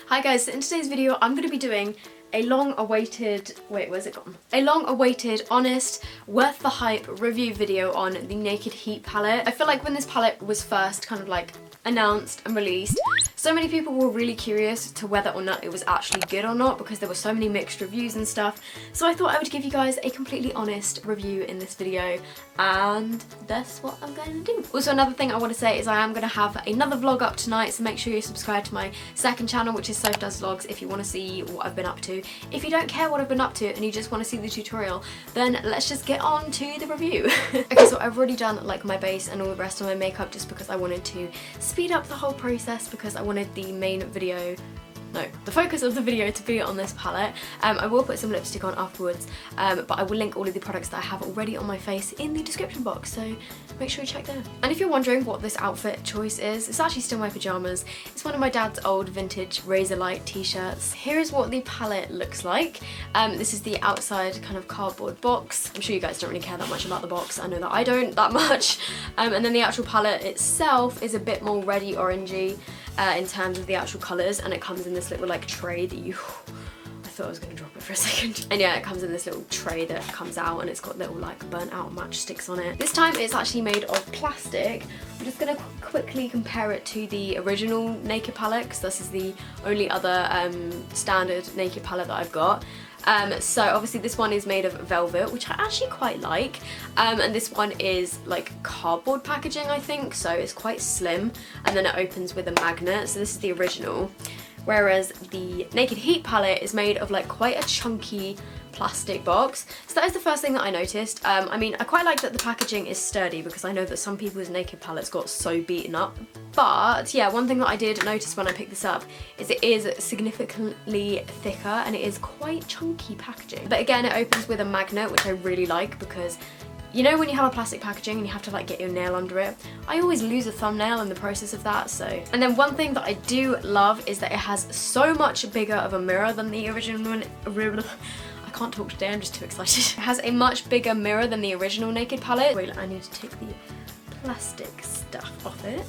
Hi guys, so in today's video I'm going to be doing a long-awaited, where's it gone? A long-awaited, honest, worth the hype review video on the Naked Heat palette. I feel like when this palette was first kind of like announced and released, so many people were really curious to whether or not it was actually good or not because there were so many mixed reviews and stuff. So I thought I would give you guys a completely honest review in this video, and that's what I'm going to do. Also, another thing I want to say is I am going to have another vlog up tonight, so make sure you subscribe to my second channel, which is Soph Does Vlogs, if you want to see what I've been up to. If you don't care what I've been up to and you just want to see the tutorial, then let's just get on to the review. Okay, so I've already done like my base and all the rest of my makeup just because I wanted to speed up the whole process, because I wanted the main video, no, the focus of the video to be on this palette. I will put some lipstick on afterwards, but I will link all of the products that I have already on my face in the description box, so make sure you check there. And if you're wondering what this outfit choice is, it's actually still my pyjamas. It's one of my dad's old vintage Razor Light t-shirts. Here is what the palette looks like. This is the outside kind of cardboard box. I'm sure you guys don't really care that much about the box. I know that I don't that much. And then the actual palette itself is a bit more reddy orangey in terms of the actual colours, and it comes in this little like tray that you... I thought I was going to drop it for a second. And yeah, it comes in this little tray that comes out, and it's got little like burnt out matchsticks on it. This time it's actually made of plastic. I'm just going to quickly compare it to the original Naked palette, because this is the only other standard Naked palette that I've got. So obviously this one is made of velvet, which I actually quite like, and this one is like cardboard packaging, I think, so it's quite slim, and then it opens with a magnet, so this is the original. Whereas the Naked Heat palette is made of like quite a chunky plastic box. So that is the first thing that I noticed. I mean, I quite like that the packaging is sturdy, because I know that some people's Naked palettes got so beaten up. But yeah, one thing that I did notice when I picked this up is it is significantly thicker and it is quite chunky packaging. But again, it opens with a magnet, which I really like, because you know when you have a plastic packaging and you have to like get your nail under it? I always lose a thumbnail in the process of that, so. And then one thing that I do love is that it has so much bigger of a mirror than the original one. I can't talk today, I'm just too excited. It has a much bigger mirror than the original Naked palette. Wait, I need to take the plastic stuff off it.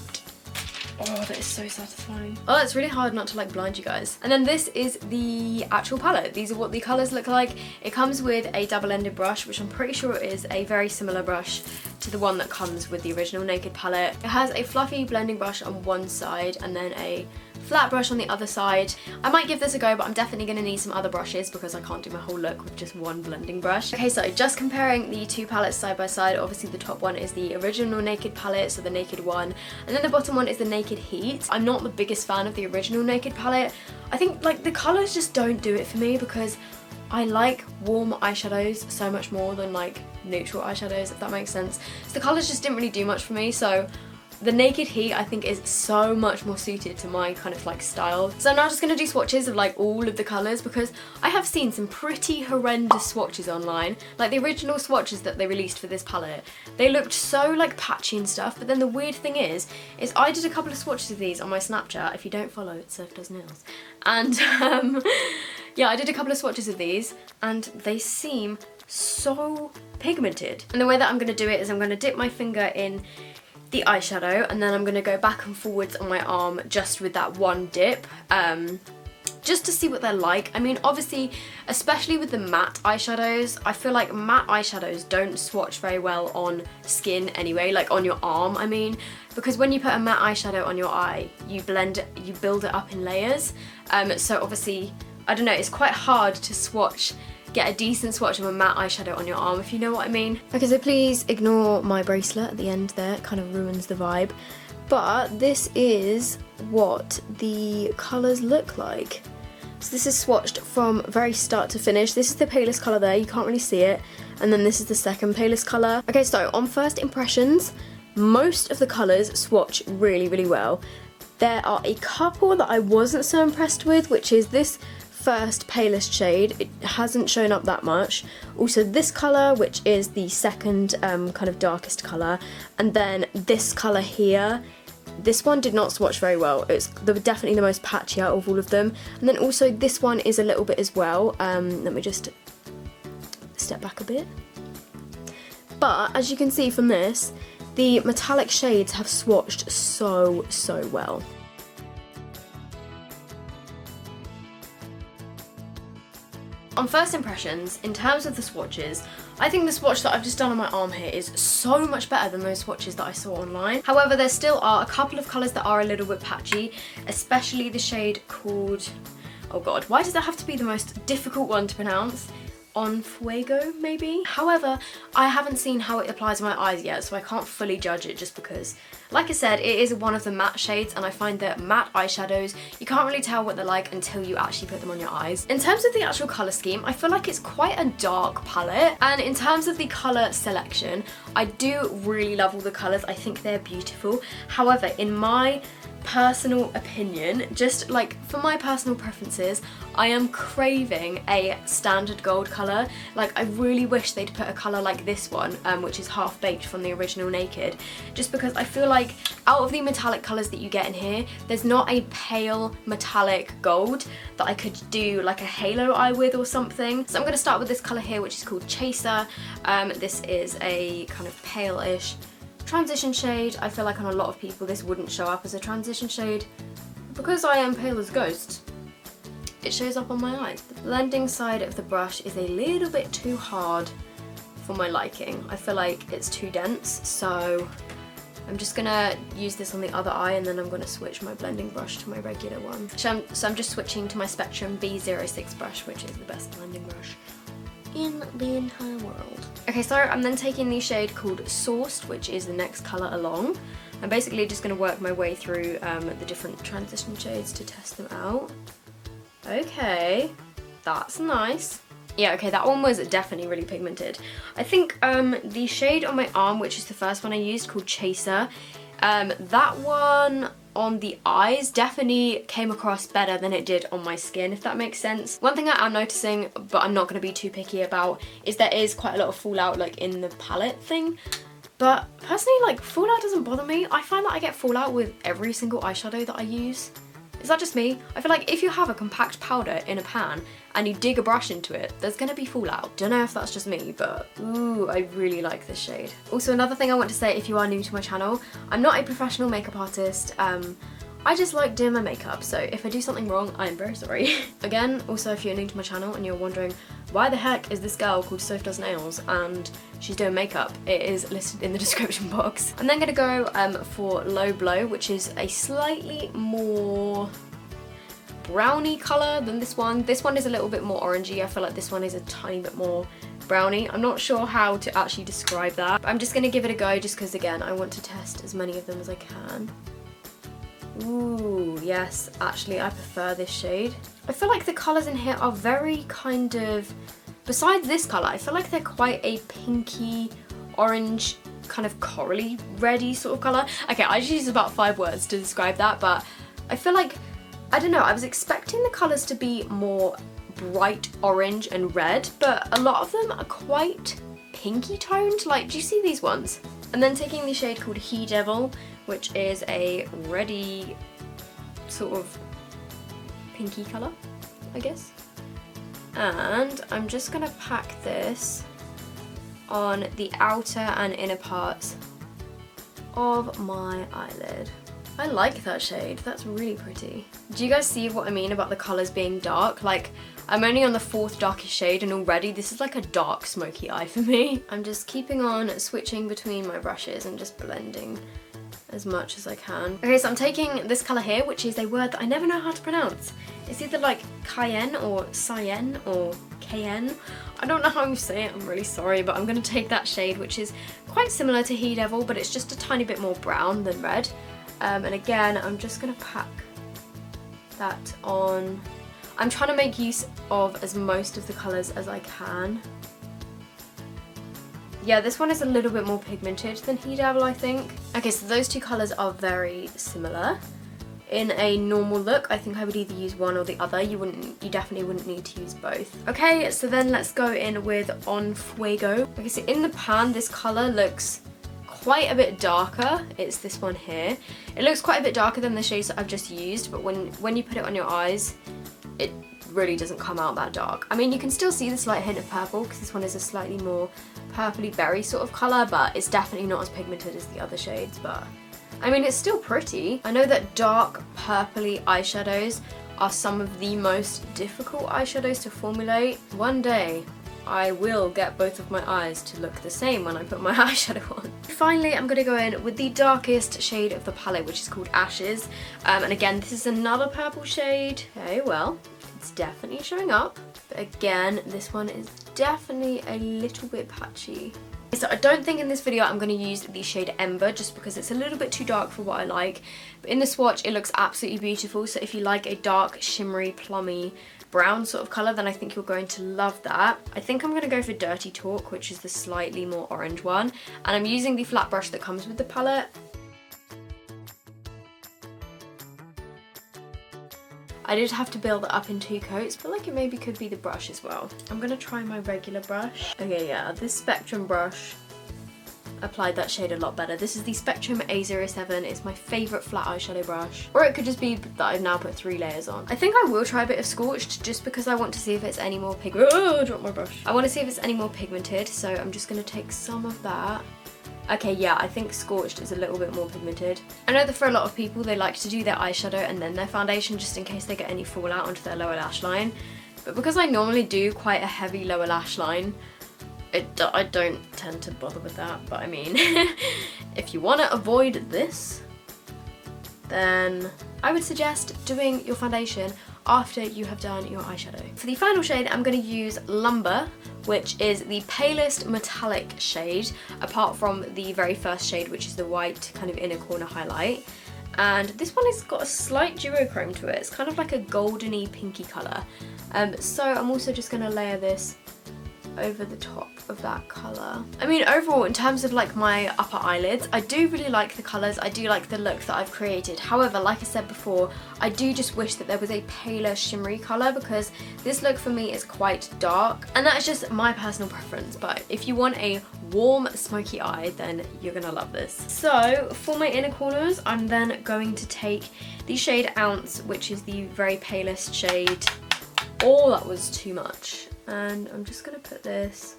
Oh, that is so satisfying. Oh, it's really hard not to like blind you guys. And then this is the actual palette. These are what the colours look like. It comes with a double-ended brush, which I'm pretty sure is a very similar brush to the one that comes with the original Naked palette. It has a fluffy blending brush on one side and then a flat brush on the other side. I might give this a go, but I'm definitely going to need some other brushes because I can't do my whole look with just one blending brush. Okay, so just comparing the two palettes side by side, obviously the top one is the original Naked palette, so the Naked one, and then the bottom one is the Naked Heat. I'm not the biggest fan of the original Naked palette. I think like the colours just don't do it for me, because I like warm eyeshadows so much more than like neutral eyeshadows, if that makes sense. So the colours just didn't really do much for me, so the Naked Heat I think is so much more suited to my kind of like style. So I'm now just going to do swatches of like all of the colours, because I have seen some pretty horrendous swatches online. Like the original swatches that they released for this palette, they looked so like patchy and stuff, but then the weird thing is I did a couple of swatches of these on my Snapchat. If you don't follow, it's sophdoesnails. And yeah, I did a couple of swatches of these and they seem so pigmented. And the way that I'm going to do it is I'm going to dip my finger in the eyeshadow, and then I'm going to go back and forwards on my arm just with that one dip, just to see what they're like. I mean, obviously, especially with the matte eyeshadows, I feel like matte eyeshadows don't swatch very well on skin anyway, like on your arm, I mean, because when you put a matte eyeshadow on your eye, you build it up in layers, so obviously, I don't know, it's quite hard to swatch, get a decent swatch of a matte eyeshadow on your arm, if you know what I mean. Okay, so please ignore my bracelet at the end there, it kind of ruins the vibe. But this is what the colours look like. So this is swatched from very start to finish. This is the palest colour there, you can't really see it. And then this is the second palest colour. Okay, so on first impressions, most of the colours swatch really, really well. There are a couple that I wasn't so impressed with, which is this first palest shade. It hasn't shown up that much. Also this colour, which is the second kind of darkest colour, and then this colour here. This one did not swatch very well. It's definitely the most patchy out of all of them. And then also this one is a little bit as well. Let me just step back a bit. But as you can see from this, the metallic shades have swatched so well. On first impressions, in terms of the swatches, I think the swatch that I've just done on my arm here is so much better than those swatches that I saw online. However, there still are a couple of colours that are a little bit patchy, especially the shade called, oh god, why does that have to be the most difficult one to pronounce? On Fuego, maybe? However, I haven't seen how it applies to my eyes yet, so I can't fully judge it just because, like I said, it is one of the matte shades, and I find that matte eyeshadows, you can't really tell what they're like until you actually put them on your eyes. In terms of the actual colour scheme, I feel like it's quite a dark palette, and in terms of the colour selection, I do really love all the colours. I think they're beautiful. However, in my personal opinion, just like for my personal preferences, I am craving a standard gold colour. Like, I really wish they'd put a colour like this one, which is Half Baked from the original Naked, just because I feel like out of the metallic colours that you get in here, there's not a pale metallic gold that I could do like a halo eye with or something. So I'm going to start with this colour here, which is called Chaser. This is a kind of pale-ish transition shade. I feel like on a lot of people this wouldn't show up as a transition shade. Because I am pale as a ghost, it shows up on my eyes. The blending side of the brush is a little bit too hard for my liking. I feel like it's too dense, so I'm just gonna use this on the other eye, and then I'm gonna switch my blending brush to my regular one. So I'm just switching to my Spectrum B06 brush, which is the best blending brush in the entire world. Okay, so I'm then taking the shade called Sourced, which is the next colour along. I'm basically just going to work my way through the different transition shades to test them out. Okay, that's nice. Yeah, okay, that one was definitely really pigmented. I think the shade on my arm, which is the first one I used, called Chaser, that one on the eyes definitely came across better than it did on my skin, if that makes sense. One thing I am noticing, but I'm not going to be too picky about, is there is quite a lot of fallout like in the palette thing. But personally, like, fallout doesn't bother me. I find that I get fallout with every single eyeshadow that I use. Is that just me? I feel like if you have a compact powder in a pan and you dig a brush into it, there's gonna be fallout. Don't know if that's just me, but ooh, I really like this shade. Also, another thing I want to say, if you are new to my channel, I'm not a professional makeup artist. I just like doing my makeup, so if I do something wrong, I am very sorry. Again, also, if you're new to my channel and you're wondering why the heck is this girl called sophdoesnails and she's doing makeup, it is listed in the description box. I'm then gonna go for Low Blow, which is a slightly more browny colour than this one. This one is a little bit more orangey. I feel like this one is a tiny bit more browny. I'm not sure how to actually describe that, but I'm just gonna give it a go just because, again, I want to test as many of them as I can. Ooh, yes, actually I prefer this shade. I feel like the colours in here are very kind of, besides this colour, I feel like they're quite a pinky, orange, kind of corally, reddy sort of colour. Okay, I just used about 5 words to describe that, but I feel like, I don't know, I was expecting the colours to be more bright orange and red, but a lot of them are quite pinky toned. Like, do you see these ones? And then taking the shade called He Devil, which is a reddy sort of pinky colour, I guess. And I'm just gonna pack this on the outer and inner parts of my eyelid. I like that shade, that's really pretty. Do you guys see what I mean about the colours being dark? Like, I'm only on the 4th darkest shade and already this is like a dark smoky eye for me. I'm just keeping on switching between my brushes and just blending as much as I can. Okay, so I'm taking this colour here, which is a word that I never know how to pronounce. It's either like cayenne or cyan or cayenne. I don't know how you say it, I'm really sorry, but I'm going to take that shade, which is quite similar to He Devil, but it's just a tiny bit more brown than red. And again, I'm just going to pack that on. I'm trying to make use of as most of the colours as I can. Yeah, this one is a little bit more pigmented than He Devil, I think. Okay, so those two colours are very similar. In a normal look, I think I would either use one or the other. You definitely wouldn't need to use both. Okay, so then let's go in with On Fuego. Okay, so in the pan, this colour looks quite a bit darker. It's this one here. It looks quite a bit darker than the shades that I've just used, but when you put it on your eyes, it really doesn't come out that dark. I mean, you can still see the slight hint of purple because this one is a slightly more purpley berry sort of colour, but it's definitely not as pigmented as the other shades, but I mean, it's still pretty. I know that dark purpley eyeshadows are some of the most difficult eyeshadows to formulate. One day I will get both of my eyes to look the same when I put my eyeshadow on. Finally, I'm going to go in with the darkest shade of the palette, which is called Ashes. And again, this is another purple shade. Okay, well, it's definitely showing up. But again, this one is definitely a little bit patchy. So I don't think in this video I'm going to use the shade Ember, just because it's a little bit too dark for what I like. But in the swatch, it looks absolutely beautiful. So if you like a dark, shimmery, plummy brown sort of colour, then I think you're going to love that. I think I'm going to go for Dirty Talk, which is the slightly more orange one. And I'm using the flat brush that comes with the palette. I did have to build it up in 2 coats, but like it maybe could be the brush as well. I'm going to try my regular brush. Okay, yeah, this Spectrum brush applied that shade a lot better. This is the Spectrum A07. It's my favourite flat eyeshadow brush. Or it could just be that I've now put 3 layers on. I think I will try a bit of Scorched, just because I want to see if it's any more pigmented. Oh, drop my brush. I want to see if it's any more pigmented, so I'm just going to take some of that. Okay, yeah, I think Scorched is a little bit more pigmented. I know that for a lot of people, they like to do their eyeshadow and then their foundation, just in case they get any fallout onto their lower lash line. But because I normally do quite a heavy lower lash line, I don't tend to bother with that. But I mean, if you want to avoid this, then I would suggest doing your foundation after you have done your eyeshadow. For the final shade, I'm going to use Lumber, which is the palest metallic shade, apart from the very first shade, which is the white kind of inner corner highlight. And this one has got a slight duochrome to it. It's kind of like a goldeny pinky colour. So I'm also just going to layer this over the top of that colour. I mean, overall, in terms of like my upper eyelids, I do really like the colours. I do like the look that I've created. However, like I said before, I do just wish that there was a paler shimmery colour, because this look for me is quite dark, and that is just my personal preference. But if you want a warm smoky eye, then you're gonna love this. So for my inner corners, I'm then going to take the shade Ounce, which is the very palest shade. Oh, that was too much. And I'm just going to put this,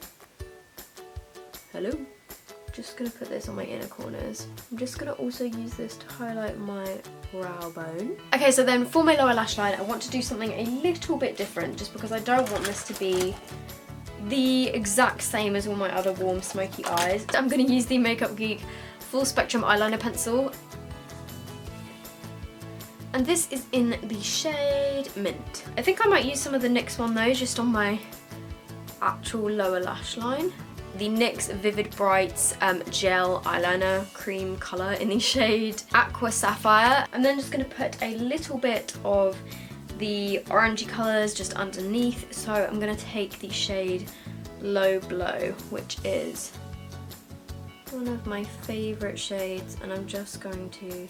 just going to put this on my inner corners. I'm just going to also use this to highlight my brow bone. Okay, so then for my lower lash line, I want to do something a little bit different, just because I don't want this to be the exact same as all my other warm smoky eyes. I'm going to use the Makeup Geek Full Spectrum Eyeliner Pencil. And this is in the shade Mint. I think I might use some of the NYX one though, just on my actual lower lash line. The NYX Vivid Brights Gel Eyeliner Cream colour in the shade Aqua Sapphire. I'm then just going to put a little bit of the orangey colours just underneath. So I'm going to take the shade Low Blow, which is one of my favourite shades, and I'm just going to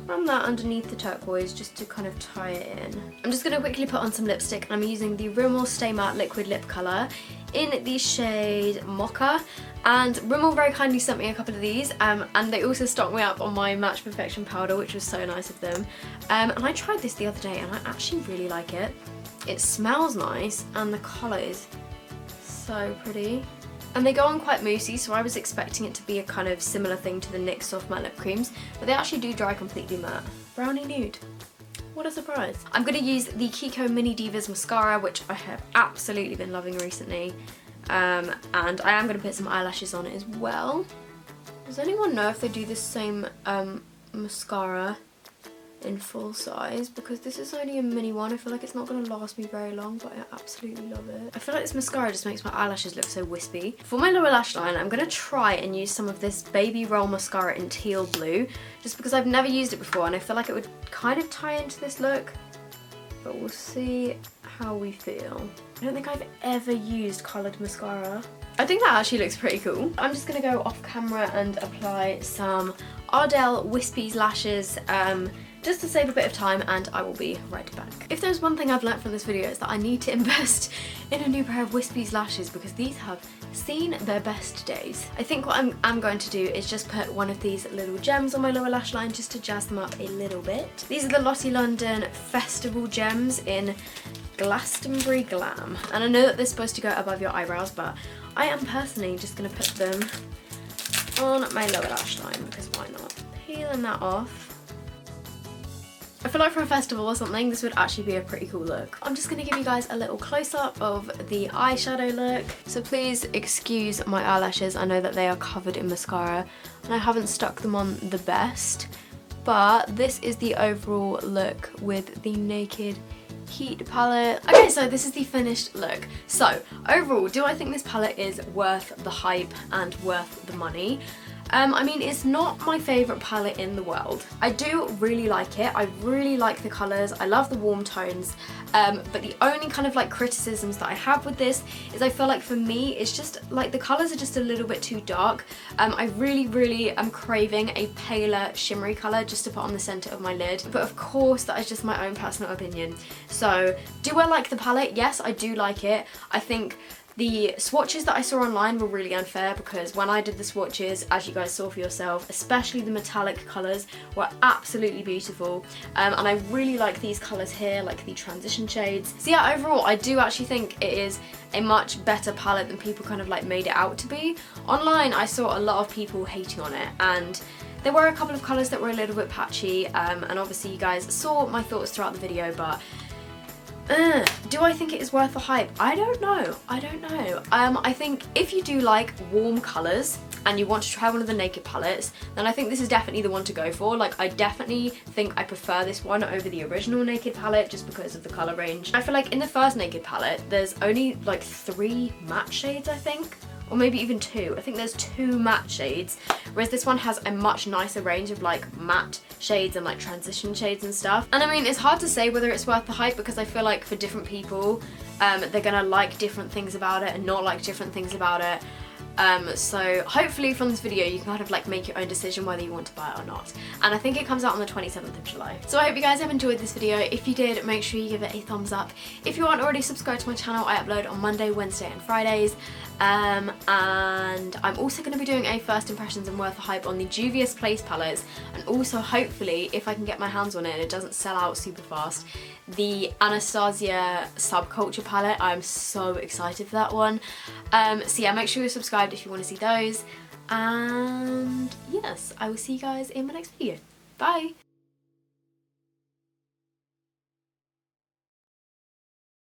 run that underneath the turquoise just to kind of tie it in. I'm just going to quickly put on some lipstick, and I'm using the Rimmel Stay Matte Liquid Lip Colour in the shade Mocha. And Rimmel very kindly sent me a couple of these, and they also stocked me up on my Match Perfection powder, which was so nice of them. And I tried this the other day and I actually really like it. It smells nice and the colour is so pretty. And they go on quite moussey, so I was expecting it to be a kind of similar thing to the NYX Soft Matte Lip Creams, but they actually do dry completely matte. Brownie nude. What a surprise. I'm going to use the Kiko Mini Divas Mascara, which I have absolutely been loving recently. And I am going to put some eyelashes on it as well. Does anyone know if they do the same mascara in full size? Because this is only a mini one. I feel like it's not going to last me very long, but I absolutely love it. I feel like this mascara just makes my eyelashes look so wispy. For my lower lash line, I'm going to try and use some of this Baby Roll mascara in teal blue, just because I've never used it before and I feel like it would kind of tie into this look, but we'll see how we feel. I don't think I've ever used coloured mascara. I think that actually looks pretty cool. I'm just going to go off camera and apply some Ardell Wispies lashes just to save a bit of time, and I will be right back. If there's one thing I've learnt from this video, is that I need to invest in a new pair of Wispies lashes, because these have seen their best days. I think what I'm going to do is just put one of these little gems on my lower lash line just to jazz them up a little bit. These are the Lottie London Festival Gems in Glastonbury Glam, and I know that they're supposed to go above your eyebrows, but I am personally just going to put them on my lower lash line, because why not? Peeling that off. I feel like for a festival or something, this would actually be a pretty cool look. I'm just gonna give you guys a little close-up of the eyeshadow look. So please excuse my eyelashes. I know that they are covered in mascara and I haven't stuck them on the best, but this is the overall look with the Naked Heat palette. Okay, so this is the finished look. So overall, do I think this palette is worth the hype and worth the money? I mean, it's not my favourite palette in the world. I do really like it. I really like the colours. I love the warm tones. But the only kind of like criticisms that I have with this is I feel like for me, it's just like the colours are just a little bit too dark. I really am craving a paler shimmery colour just to put on the centre of my lid. But of course, that is just my own personal opinion. So do I like the palette? Yes, I do like it. I think the swatches that I saw online were really unfair because when I did the swatches, as you guys saw for yourself, especially the metallic colours were absolutely beautiful. And I really like these colours here, like the transition shades. So yeah, overall, I do actually think it is a much better palette than people kind of like made it out to be. Online, I saw a lot of people hating on it, and there were a couple of colours that were a little bit patchy, and obviously you guys saw my thoughts throughout the video, but do I think it is worth the hype? I don't know. I think if you do like warm colours and you want to try one of the Naked palettes, then I think this is definitely the one to go for. Like, I definitely think I prefer this one over the original Naked palette just because of the colour range. I feel like in the first Naked palette, there's only like 3 matte shades, I think. Or maybe even 2. I think there's 2 matte shades, whereas this one has a much nicer range of like matte shades and like transition shades and stuff. And I mean, it's hard to say whether it's worth the hype because I feel like for different people, they're gonna like different things about it and not like different things about it. So hopefully from this video you can kind of like make your own decision whether you want to buy it or not. And I think it comes out on the 27th of July. So I hope you guys have enjoyed this video. If you did, make sure you give it a thumbs up. If you aren't already subscribed to my channel, I upload on Monday, Wednesday and Fridays. And I'm also going to be doing a first impressions and worth the hype on the Juvia's Place palettes, and also hopefully, if I can get my hands on it and it doesn't sell out super fast, the Anastasia Subculture palette. I'm so excited for that one. So yeah, make sure you're subscribed if you want to see those, and yes, I will see you guys in my next video. Bye!